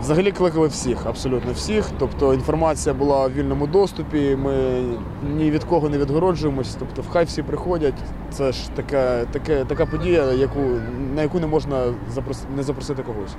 Взагалі кликали всіх, абсолютно всіх. Тобто інформація була в вільному доступі, ми ні від кого не відгороджуємось. Тобто хай всі приходять. Це ж така подія, на яку не можна не запросити когось.